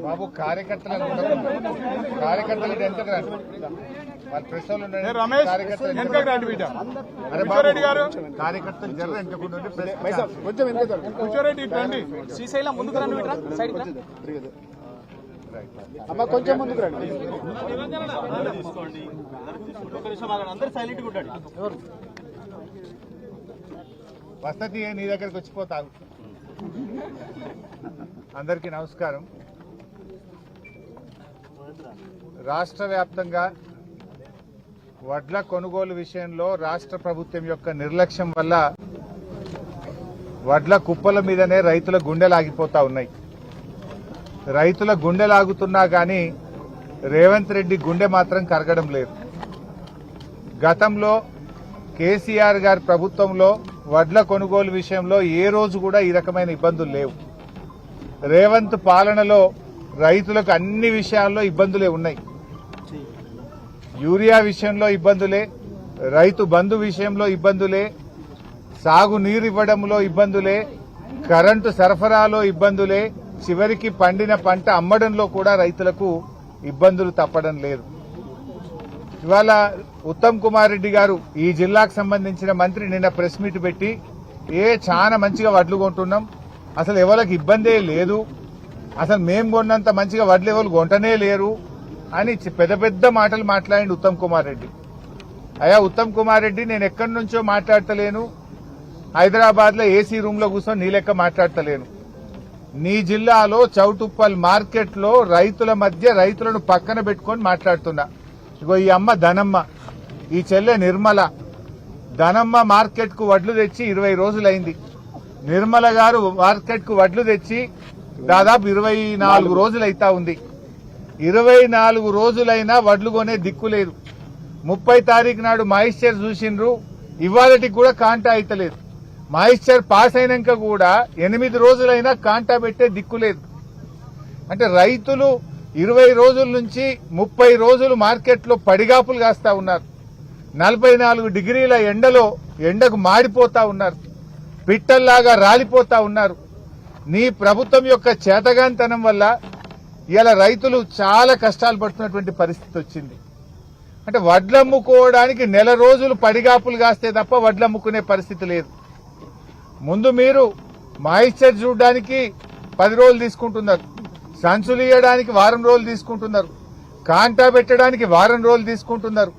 బాబు కార్యకర్తలు ఎంత వాళ్ళ ప్రెస్ వాళ్ళు కార్యకర్తలు జర కొంచెం శ్రీశైలం ముందుకు రండి అమ్మ కొంచెం ముందుకు రండి వసతి నీ దగ్గరికి వచ్చిపోతావు. అందరికీ నమస్కారం. రాష్ట్ర వ్యాప్తంగా వడ్ల కొనుగోలు విషయంలో రాష్ట్ర ప్రభుత్వం యొక్క నిర్లక్ష్యం వల్ల వడ్ల కుప్పల మీదనే రైతుల గుండెలాగిపోతా ఉన్నాయి. రైతుల గుండెలాగుతున్నా కానీ రేవంత్ రెడ్డి గుండె మాత్రం కరగడం లేదు. గతంలో కేసీఆర్ గారి ప్రభుత్వంలో వడ్ల కొనుగోలు విషయంలో ఏ రోజు కూడా ఈ రకమైన ఇబ్బందులు లేవు. రేవంత్ పాలనలో రైతులకు అన్ని విషయాల్లో ఇబ్బందులే ఉన్నాయి. యూరియా విషయంలో ఇబ్బందులే, రైతు బంధు విషయంలో ఇబ్బందులే, సాగునీరు ఇవ్వడంలో ఇబ్బందులే, కరెంటు సరఫరాలో ఇబ్బందులే, చివరికి పండిన పంట అమ్మడంలో కూడా రైతులకు ఇబ్బందులు తప్పడం లేదు. ఇవాళ ఉత్తమ్ కుమార్ రెడ్డి గారు ఈ జిల్లాకు సంబంధించిన మంత్రి నిన్న ప్రెస్ మీట్ పెట్టి చాలా మంచిగా వడ్లు కొంటున్నాం, అసలు ఎవరికి ఇబ్బందే లేదు, అసలు మేం కొన్నంత మంచిగా వడ్లు ఎవరు కొంటనే లేరు అని పెద్ద పెద్ద మాటలు మాట్లాడిండు ఉత్తమ్ కుమార్ రెడ్డి. అయ్యా ఉత్తమ్ కుమార్ రెడ్డి, నేను ఎక్కడి నుంచో మాట్లాడతలేను, హైదరాబాద్ లో ఏసీ రూమ్ లో కూర్చొని నీ లెక్క మాట్లాడతలేను. నీ జిల్లాలో చౌటుప్పల్ మార్కెట్ లో రైతుల మధ్య రైతులను పక్కన పెట్టుకొని మాట్లాడుతున్నా. ఇగో ఈ అమ్మ ధనమ్మ, ఈ చెల్లె నిర్మల. ధనమ్మ మార్కెట్ కు వడ్లు తెచ్చి 20 రోజులైంది. నిర్మల గారు మార్కెట్ కు వడ్లు తెచ్చి దాదాపు 24 రోజులైతా ఉంది. 24 రోజులైనా వడ్లు కొనే దిక్కు లేదు. 30 తారీఖు నాడు మాయిశ్చర్ చూసిండ్రు, ఇవాళకి కూడా కాంటా అయితలేదు. మాయిశ్చర్ పాస్ అయినాక కూడా 8 రోజులైనా కాంటా పెట్టే దిక్కు లేదు. అంటే రైతులు 20 రోజుల నుంచి 30 రోజులు మార్కెట్లో పడిగాపులు కాస్తా ఉన్నారు. 44 డిగ్రీల ఎండకు మాడిపోతా ఉన్నారు, పిట్టల్లాగా రాలిపోతా ఉన్నారు. నీ ప్రభుత్వం యొక్క చేతగాంతనం వల్ల ఇలా రైతులు చాలా కష్టాలు పడుతున్నటువంటి పరిస్థితి వచ్చింది. అంటే వడ్లమ్ముకోవడానికి నెల రోజులు పడిగాపులు కాస్తే తప్ప వడ్లమ్ముకునే పరిస్థితి లేదు. ముందు మీరు మాయిశ్చర్ చూడడానికి 10 రోజులు తీసుకుంటున్నారు, సంచులు ఇయ్యడానికి వారం రోజులు తీసుకుంటున్నారు, కాంటా పెట్టడానికి వారం రోజులు తీసుకుంటున్నారు,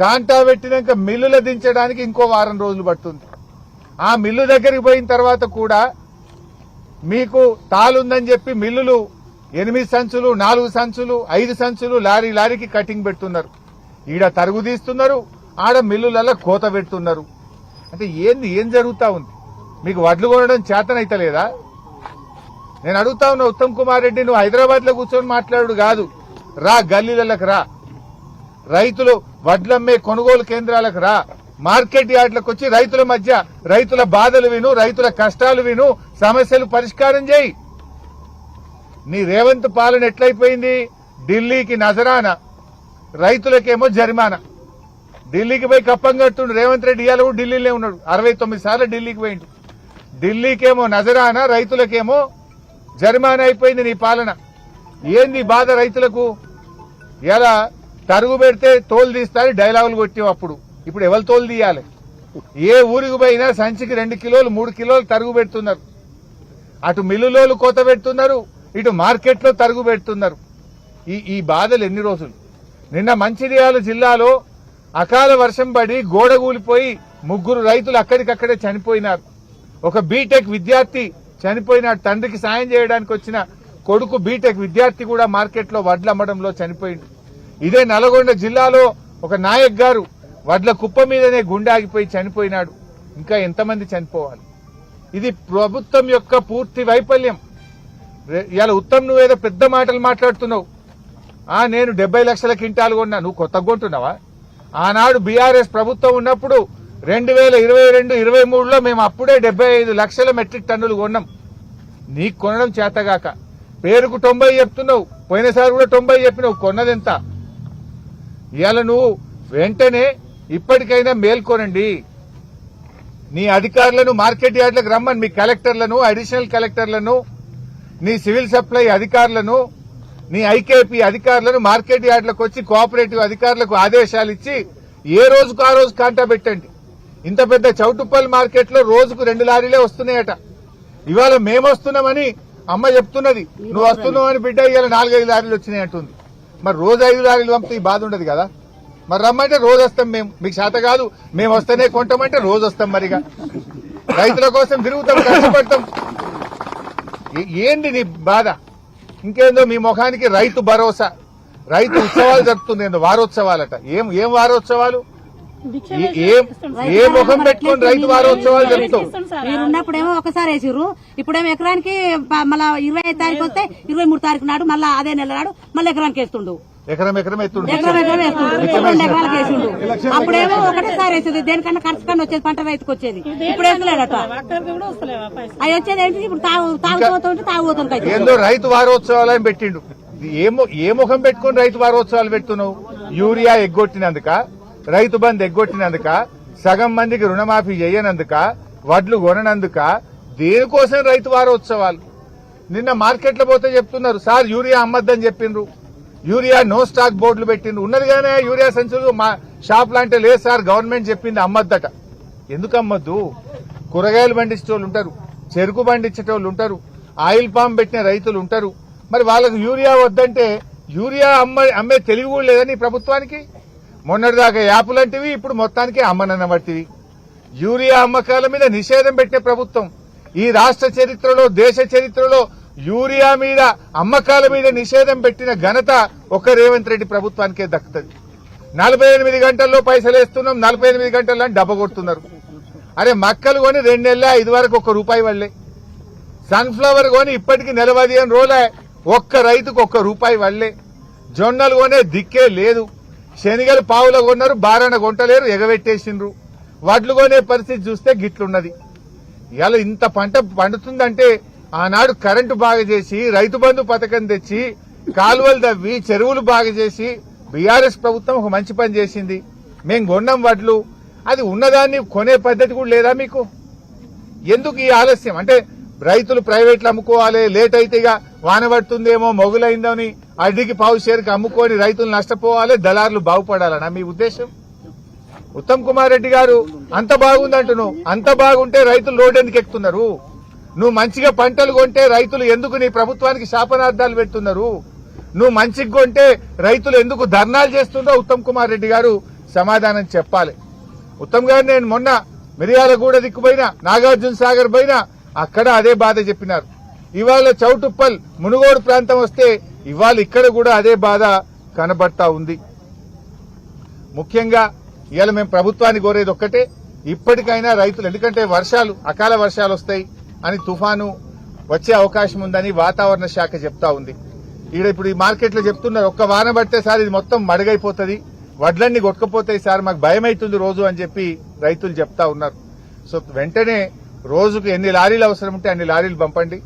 కాంటా పెట్టినాక మిల్లుల దించడానికి ఇంకో వారం రోజులు పడుతుంది. ఆ మిల్లు దగ్గరికి పోయిన తర్వాత కూడా మీకు తాలుందని చెప్పి మిల్లులు 8 సంచులు, 4 సంచులు, 5 సంచులు లారీకి కటింగ్ పెడుతున్నారు. ఈడ తరుగు తీస్తున్నారు, ఆడ మిల్లులలో కోత పెడుతున్నారు. అంటే ఏం జరుగుతా ఉంది? మీకు వడ్లు కొనడం చేతనైతలేదా? నేను అడుగుతా ఉన్నా ఉత్తమ్ కుమార్ రెడ్డి, నువ్వు హైదరాబాద్ లో కూర్చొని మాట్లాడు కాదు, రా గల్లీలకు రా, రైతులు వడ్లమ్మే కొనుగోలు కేంద్రాలకు రా, మార్కెట్ యార్డులకు వచ్చి రైతుల మధ్య రైతుల బాధలు విను, రైతుల కష్టాలు విను, సమస్యలు పరిష్కారం చేయి. నీ రేవంత్ పాలన ఎట్లయిపోయింది? ఢిల్లీకి నజరానా, రైతులకేమో జరిమానా. ఢిల్లీకి పోయి కప్పం కట్టుండు రేవంత్ రెడ్డి. ఇవాళ కూడా ఢిల్లీలో ఉన్నాడు, 69 సార్లు ఢిల్లీకి పోయిండు. ఢిల్లీకేమో నజరానా, రైతులకేమో జరిమానా అయిపోయింది నీ పాలన. ఏంది బాధ రైతులకు? ఎలా తరుగు పెడితే తోలు తీస్తారని డైలాగులు కొట్టావు అప్పుడు. ఇప్పుడు ఎవరు తోలు తీయాలి? ఏ ఊరికి పోయినా సంచికి 2 కిలోలు 3 కిలోలు తరుగు పెడుతున్నారు. అటు మిల్లులోలు కోత పెడుతున్నారు, ఇటు మార్కెట్లో తరుగు పెడుతున్నారు. ఈ బాధలు ఎన్ని రోజులు? నిన్న మంచిర్యాల జిల్లాలో అకాల వర్షం పడి గోడ కూలిపోయి 3 రైతులు అక్కడికక్కడే చనిపోయినారు. ఒక బీటెక్ విద్యార్థి చనిపోయినాడు. తండ్రికి సాయం చేయడానికి వచ్చిన కొడుకు బీటెక్ విద్యార్థి కూడా మార్కెట్లో వడ్లు అమ్మడంలో చనిపోయింది. ఇదే నల్గొండ జిల్లాలో ఒక నాయక్ గారు వడ్ల కుప్ప మీదనే గుండె ఆగిపోయి చనిపోయినాడు. ఇంకా ఎంతమంది చనిపోవాలి? ఇది ప్రభుత్వం యొక్క పూర్తి వైఫల్యం. ఇవాళ ఉత్తమ్ నువ్వేదో పెద్ద మాటలు మాట్లాడుతున్నావు. నేను 70 లక్షల క్వింటాలు కొన్నా, నువ్వు కొత్తగా కొంటున్నావా? ఆనాడు బీఆర్ఎస్ ప్రభుత్వం ఉన్నప్పుడు 2022-23లో మేము అప్పుడే 75 లక్షల మెట్రిక్ టన్నులు కొన్నాం. నీకు కొనడం చేతగాక పేరుకు 90 చెప్తున్నావు, పోయినసారి కూడా 90 చెప్పినావు, కొన్నదెంత? ఇవాళ నువ్వు వెంటనే ఇప్పటికైనా మేల్కొనండి. నీ అధికారులను మార్కెట్ యార్డులకు రమ్మని, మీ కలెక్టర్లను, అడిషనల్ కలెక్టర్లను, నీ సివిల్ సప్లై అధికారులను, నీ ఐకేపీ అధికారులను మార్కెట్ యార్డులకు వచ్చి కోఆపరేటివ్ అధికారులకు ఆదేశాలు ఇచ్చి ఏ రోజుకు ఆ రోజు కాంటా పెట్టండి. ఇంత పెద్ద చౌటుప్పల్ మార్కెట్ లో రోజుకు 2 లారీలే వస్తున్నాయట. ఇవాళ మేము వస్తున్నామని అమ్మ చెప్తున్నది, నువ్వు వస్తున్నావని బిడ్డ ఇవాళ 4-5 లారీలు వచ్చినాయి అంటుంది. మరి రోజు 5 లారీలు పంపితే ఈ బాధ ఉండదు కదా? మరి రమ్మంటే రోజు వస్తాం మేము, మీకు శాత కాదు మేము వస్తేనే కొంటామంటే రోజు వస్తాం. మరిగా రైతుల కోసం తిరుగుతాం, కష్టపడతాం. ఏంది నీ బాధ? ఇంకేందో మీ ముఖానికి రైతు భరోసా, రైతు ఉత్సవాలు జరుపుతుంది, వారోత్సవాలట. ఏం వారోత్సవాలు? ఏ ముఖం పెట్టుకుని రైతు వారోత్సవాలు జరుపుతావు? మీరున్నప్పుడేమో ఒకసారి వేసిర్రు, ఇప్పుడేమో ఎకరానికి మళ్ళా 20 తారీఖు వస్తే 23 తారీఖు నాడు మళ్ళా అదే నెల నాడు మళ్ళీ ఎకరానికి వేస్తుండు. ఎకరం ఎత్తుండు, ఎకరం వేస్తుండు, 2 ఎకరాలకు వేసిండు. అప్పుడేమో ఒకటేసారి వేసేది, దేనికన్నా ఖర్చు కన్నా వచ్చేది, పంట రైతుకు వచ్చేది. ఇప్పుడు వేసలేడట. అవి వచ్చేది ఏంటి? ఇప్పుడు తాగుపోతుంటే తాగుపోతుంది. ఏందో రైతు వారోత్సవాలు అని పెట్టిండు. ఏ ముఖం పెట్టుకుని రైతు వారోత్సవాలు పెడుతున్నావు? యూరియా ఎగ్గొట్టినందుక, రైతు బంధు ఎగ్గొట్టినందుక, సగం మందికి రుణమాఫీ చేయనందుక, వడ్లు కొననందుక, దేనికోసం రైతు వారోత్సవాలు? నిన్న మార్కెట్లో పోతే చెప్తున్నారు, సార్ యూరియా అమ్మద్దని చెప్పిండ్రు, యూరియా నో స్టాక్ బోర్డులు పెట్టిండ్రు. ఉన్నది కానీ యూరియా సంచులు మా షాప్ లాంటి లేదు సార్, గవర్నమెంట్ చెప్పింది అమ్మద్దట. ఎందుకు అమ్మద్దు? కూరగాయలు పండించేటోళ్ళు ఉంటారు, చెరుకు పండించేటోళ్ళు ఉంటారు, ఆయిల్ పామ్ పెట్టిన రైతులు ఉంటారు. మరి వాళ్ళకు యూరియా వద్దంటే యూరియా అమ్మే తెలివి కూడా లేదని ప్రభుత్వానికి? మొన్నటిదాకా యాపులంటివి, ఇప్పుడు మొత్తానికి అమ్మనన్నబట్టివి. యూరియా అమ్మకాల మీద నిషేధం పెట్టే ప్రభుత్వం ఈ రాష్ట్ర చరిత్రలో, దేశ చరిత్రలో యూరియా మీద అమ్మకాల మీద నిషేధం పెట్టిన ఘనత ఒక్క రేవంత్ రెడ్డి ప్రభుత్వానికే దక్కుతుంది. 48 గంటల్లో పైసలు వేస్తున్నాం, 48 గంటల్లో డబ్బ కొడుతున్నారు. అరే మక్కలు కొని 2 నెలలే, 5 వరకు ₹1 వల్లే. సన్ఫ్లవర్ కొని ఇప్పటికి 15 రోజులే, ఒక్క రైతుకు ₹1 వల్లే. జొన్నలు కొనే దిక్కే లేదు. శనిగలు పావుల కొన్నారు, బారణ కొంటలేరు, ఎగబెట్టేసిండ్రు. వడ్లు కొనే పరిస్థితి చూస్తే గిట్లున్నది. ఇవాళ ఇంత పంట పండుతుందంటే ఆనాడు కరెంటు బాగా చేసి, రైతు బంధు పథకం తెచ్చి, కాలువలు తవ్వి, చెరువులు బాగా చేసి బీఆర్ఎస్ ప్రభుత్వం ఒక మంచి పని చేసింది. మేం కొన్నాం వడ్లు, అది ఉన్నదాన్ని కొనే పద్ధతి కూడా లేదా మీకు? ఎందుకు ఈ ఆలస్యం? అంటే రైతులు ప్రైవేట్లు అమ్ముకోవాలి, లేట్ అయితే ఇక వాన పడుతుందేమో, మొగులైందని అడ్డికి పావు షేర్కి అమ్ముకొని రైతులు నష్టపోవాలి, దళారులు బాగుపడాలనా మీ ఉద్దేశం? ఉత్తమ్ కుమార్ రెడ్డి గారు అంత బాగుందంటున్నావు, అంత బాగుంటే రైతులు రోడ్డు ఎందుకు ఎక్కుతున్నారు? నువ్వు మంచిగా పంటలు కొంటే రైతులు ఎందుకు నీ ప్రభుత్వానికి శాపనార్థాలు పెడుతున్నారు? నువ్వు మంచిగా కొంటే రైతులు ఎందుకు ధర్నాలు చేస్తుండో ఉత్తమ్ కుమార్ రెడ్డి గారు సమాధానం చెప్పాలి. ఉత్తమ్ గారు నేను మొన్న మిర్యాలగూడ దిక్కుపోయినా, నాగార్జున సాగర్ పోయినా, అక్కడ అదే బాధ చెప్పినారు. ఇవాళ చౌటుప్పల్, మునుగోడు ప్రాంతం వస్తే ఇవాళ ఇక్కడ కూడా అదే బాధ కనబడతా ఉంది. ముఖ్యంగా ఇవాళ మేము ప్రభుత్వాన్ని కోరేది ఒక్కటే, ఇప్పటికైనా రైతులు, ఎందుకంటే వర్షాలు, అకాల వర్షాలు వస్తాయి అని, తుఫాను వచ్చే అవకాశం ఉందని వాతావరణ శాఖ చెప్తా ఉంది. ఇప్పుడు ఈ మార్కెట్లో చెప్తున్నారు, ఒక్క వాన పడితే సార్ ఇది మొత్తం మడుగైపోతుంది, వడ్లన్నీ కొట్టుకుపోతాయి సార్, మాకు భయం అవుతుంది రోజు అని చెప్పి రైతులు చెప్తా ఉన్నారు. సో వెంటనే రోజుకు ఎన్ని లారీలు అవసరం ఉంటే అన్ని లారీలు పంపండి,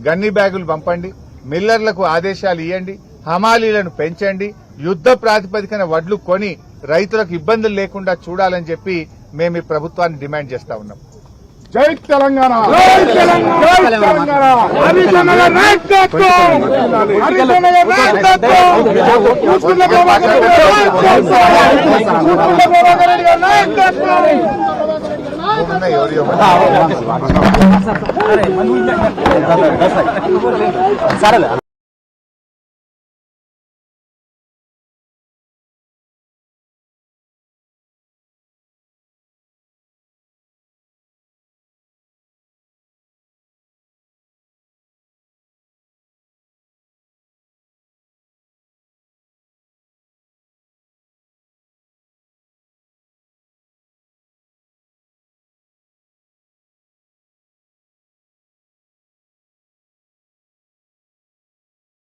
గన్ని బ్యాగులు పంపండి, మిల్లర్లకు ఆదేశాలు ఇవ్వండి, హమాలీలను పెంచండి, యుద్ధ ప్రాతిపదికన వడ్లు కొని రైతులకు ఇబ్బందులు లేకుండా చూడాలని చెప్పి మేము ఈ ప్రభుత్వాన్ని డిమాండ్ చేస్తా ఉన్నాం. జై తెలంగాణ, జై తెలంగాణ, జై తెలంగాణ. హరిజనుల నాయకత్వం, హరిజనుల నాయకత్వం, కూర్చున్న ప్రభాకర్ రెడ్డి గారి నాయకత్వం. సరే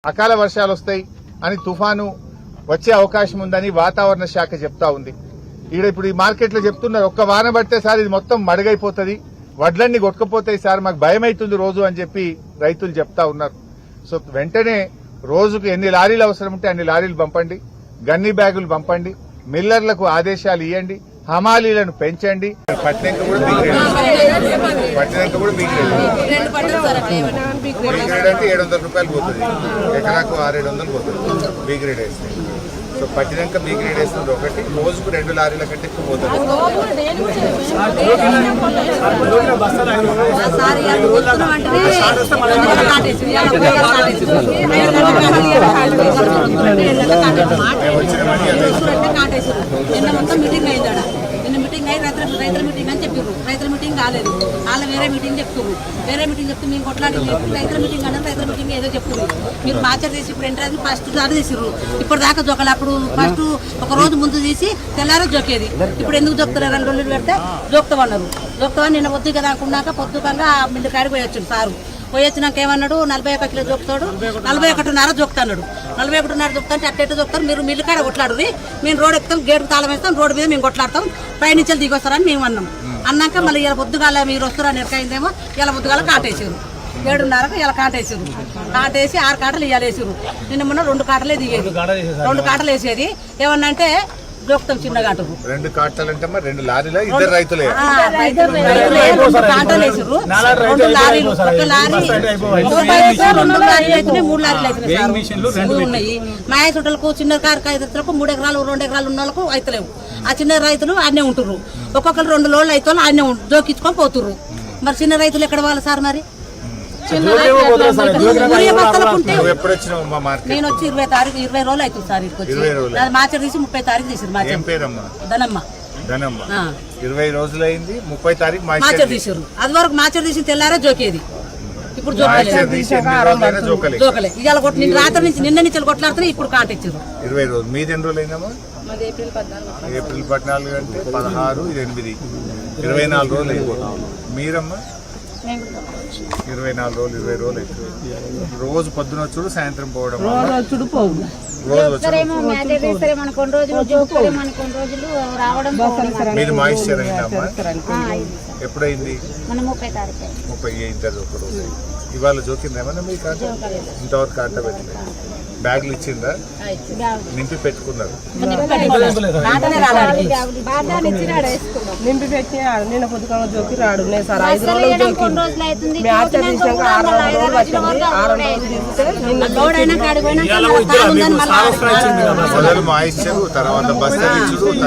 అకాల వర్షాలు వస్తాయి అని, తుఫాను వచ్చే అవకాశం ఉందని వాతావరణ శాఖ చెప్తా ఉంది. ఇప్పుడు ఈ మార్కెట్లో చెప్తున్నారు, ఒక్క వాన పడితే సార్ ఇది మొత్తం మడుగైపోతుంది, వడ్లన్నీ కొట్టుకుపోతాయి సార్, మాకు భయం అవుతుంది రోజు అని చెప్పి రైతులు చెప్తా ఉన్నారు. సో వెంటనే రోజుకు ఎన్ని లారీలు అవసరం ఉంటే అన్ని లారీలు పంపండి, గన్ని బ్యాగులు పంపండి, మిల్లర్లకు ఆదేశాలు ఇవ్వండి, హమాలీలను పెంచండి. పట్టినాక కూడా బీ గ్రేడ్ బీ గ్రేడ్ అంటే 700 రూపాయలు పోతుంది, ఎకరాకు 600-700 పోతుంది బీ గ్రేడ్ వేస్తే. సో పట్టినాక బీ గ్రేడ్ వేస్తుంది ఒకటి, రోజుకు 2 లారీల కంటే ఎక్కువ పోతుంది. నిన్న మొత్తం మీటింగ్ అయిందా, నిన్న మీటింగ్ అయ్యి రైతుల మీటింగ్ అని చెప్పారు. రైతుల మీటింగ్ కాలేదు, వాళ్ళ వేరే మీటింగ్ చెప్తారు. వేరే మీటింగ్ చెప్తే మేము కొట్లాడి రైతుల మీటింగ్ అంటే రైతుల మీటింగ్ ఏదో చెప్తున్నారు. మీరు మార్చర్ తీసి ఇప్పుడు ఎంటర్ ఫస్ట్ సారి తీసిర్రు, ఇప్పుడు దాకా జోకలు. అప్పుడు ఫస్ట్ ఒక రోజు ముందు తీసి తెల్లారో జోకేది. ఇప్పుడు ఎందుకు జోకుతున్నారు? 2 రోజులు పెడితే జోక్తామన్నారు. జోక్తామని నిన్న పొద్దు కదా అనుకున్నాక పొద్దుకంగా మిల్లు కాడికి పోయి వచ్చిండు సారు. పోయి వచ్చినాక ఏమన్నాడు, 41 కిలో జోక్తాడు, 41.5 జోక్తాడు. 41.5 జోక్తా అంటే అట్టేట జోక్తారు. మీరు మిల్లు కాడ కొట్లాడు, మేము రోడ్ ఎక్కుతాం, గేటుకు తాళం వేస్తాం, రోడ్డు మీద మేము కొట్లాడతాం, పైనుంచి దిగొస్తారని మేము అన్నాం. అన్నాక మళ్ళీ ఇలా పొద్దుగాల మీరు వస్తారని ఎరకైందేమో, ఇలా పొద్దుగాల కాటేసారు. 7:30కు ఇలా కాటేసారు. కాటేసి 6 కాటలు ఇవాళ వేసారు. నిన్న మొన్న 2 కాటలే దిగేది, 2 కాటలు వేసేది. ఏమన్నా అంటే జోక్తాం చిన్న కాటలు. 2 కాటలు అంటే 2 లారీల 2 రైతులే. 2 కాటలు వేసారు, 2 లారీలు, ఒక లారీ 2 లారీలు అవుతున్నాయి, 3 లారీలు అవుతున్నాయి ఉన్నాయి. మాయ చుట్టలకు చిన్న కారు రైతులకు 3 ఎకరాలు 2 ఎకరాలు ఉన్న వాళ్ళకు అయితలేవు. ఆ చిన్న రైతులు ఆడనే ఉంటుర్రు. ఒక్కొక్కరు 2 లోడ్లు అయితే ఆడనే జోకించుకొని పోతుర్రు. మరి చిన్న రైతులు ఎక్కడ వాళ్ళు సార్? మరి నేను వచ్చి 20 రోజులు అవుతుంది సార్. ఇక్కడికి వచ్చి మార్చి తీసి 30 తారీఖు తీసారు. ధనమ్మ 20 రోజులు అయింది, 30 తారీఖు మార్చి తీసారు. అది వరకు మార్చి తీసి తెల్లారా జోకేది. ఇప్పుడు జోకలే ఇవాళ నేను రాత్రి నుంచి నిన్న నుంచి కొట్లాడుతున్నా. ఇప్పుడు కాంటెచ్చారు 20 రోజులు. మీది ఎన్ని రోజులు అయిందమ్మా? ఏప్రిల్ 14 అంటే 16, ఇది 8, 24 రోజులు అయిపోతుంది. మీరమ్మా 24 రోజులు, 20 రోజులు అవుతుంది. రోజు పొద్దున వచ్చుడు, సాయంత్రం పోవడం. మీది మాయిశ్చర్ అయిందమ్మా? ఎప్పుడైంది? 30 అయింది ఒక రోజు. ఇవాళ జోకిందేమన్నా మీ కాట? ఇంతవరకు కాట పెట్టలేదు. బ్యాగులు ఇచ్చిందా? నింపి పెట్టుకున్నారు. నింపి పెట్టి నిన్న పొద్దుగా జోకి రాడు సార్. 5 రోజులు జోకి మ్యాచర్ తీసాక 6 రోజులు వచ్చింది. 6 రోజులు తీస్తే మొదలు మాయిశ్చర్, తర్వాత బస్తాలు ఇచ్చుడు, తర్వాత